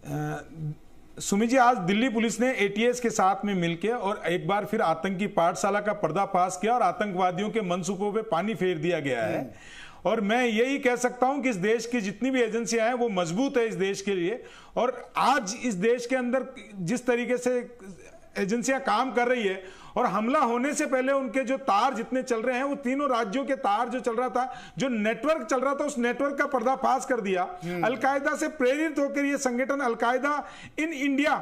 सुमित जी, आज दिल्ली पुलिस ने एटीएस के साथ में मिलकर और एक बार फिर आतंकी पाठशाला का पर्दाफाश किया और आतंकवादियों के मनसूबों पे पानी फेर दिया गया है। और मैं यही कह सकता हूं कि इस देश की जितनी भी एजेंसियां हैं वो मजबूत है इस देश के लिए। और आज इस देश के अंदर जिस तरीके से एजेंसियां काम कर रही है और हमला होने से पहले उनके जो तार जितने चल रहे हैं वो तीनों राज्यों के तार जो चल रहा था, जो नेटवर्क चल रहा था, उस नेटवर्क का पर्दाफाश कर दिया। अलकायदा से प्रेरित होकर ये संगठन अलकायदा इन इंडिया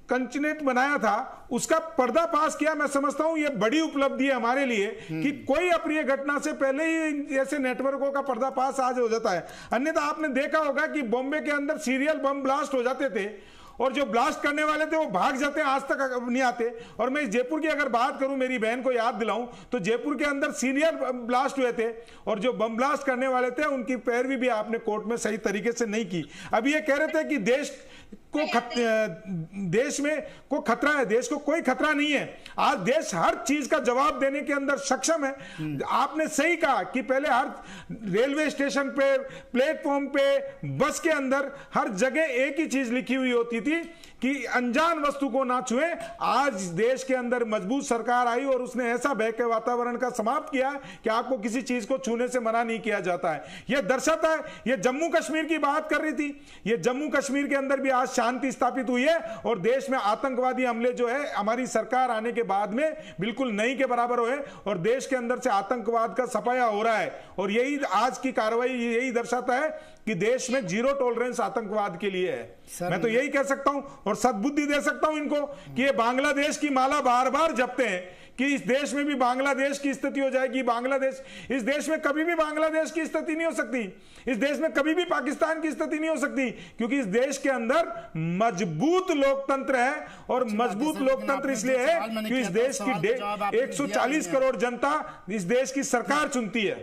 कंटिनेंट बनाया था, उसका पर्दाफाश किया। मैं समझता हूं ये बड़ी उपलब्धि है हमारे लिए कि कोई अप्रिय घटना से पहले ही ऐसे नेटवर्कों का पर्दाफाश आज हो जाता है। अन्यथा आपने देखा होगा कि बॉम्बे के अंदर सीरियल बम ब्लास्ट हो जाते थे और जो ब्लास्ट करने वाले थे वो भाग जाते हैं, आज तक नहीं आते। और मैं जयपुर की अगर बात करूं, मेरी बहन को याद दिलाऊं, तो जयपुर के अंदर सीनियर ब्लास्ट हुए थे और जो बम ब्लास्ट करने वाले थे उनकी पैरवी भी आपने कोर्ट में सही तरीके से नहीं की। अब ये कह रहे थे कि देश में को खतरा है, देश को कोई खतरा नहीं है। आज देश हर चीज का जवाब देने के अंदर सक्षम है। आपने सही कहा कि पहले हर रेलवे स्टेशन पे, प्लेटफॉर्म पे, बस के अंदर हर जगह एक ही चीज लिखी हुई होती थी कि अनजान वस्तु को ना छुए। आज देश के अंदर मजबूत सरकार आई और उसने ऐसा भय के वातावरण का समाप्त किया कि आपको किसी चीज को छूने से मना नहीं किया जाता है। यह दर्शाता है, यह जम्मू कश्मीर की बात कर रही थी, यह जम्मू कश्मीर के अंदर भी आज शांति स्थापित हुई है और देश में आतंकवादी हमले जो है हमारी सरकार आने के बाद में बिल्कुल नहीं के बराबर हुए और देश के अंदर से आतंकवाद का सफाया हो रहा है। और यही आज की कार्रवाई यही दर्शाता है कि देश में जीरो टॉलरेंस आतंकवाद के लिए है। मैं तो यही कह सकता हूं और सद्बुद्धि दे सकता हूं इनको कि ये बांग्लादेश की माला बार बार जपते हैं कि इस देश में भी बांग्लादेश की स्थिति हो जाएगी। बांग्लादेश, इस देश में कभी भी बांग्लादेश की स्थिति नहीं हो सकती, इस देश में कभी भी पाकिस्तान की स्थिति नहीं हो सकती, क्योंकि इस देश के अंदर मजबूत लोकतंत्र है। और मजबूत लोकतंत्र इसलिए है कि इस देश की 140 करोड़ जनता इस देश की सरकार चुनती है।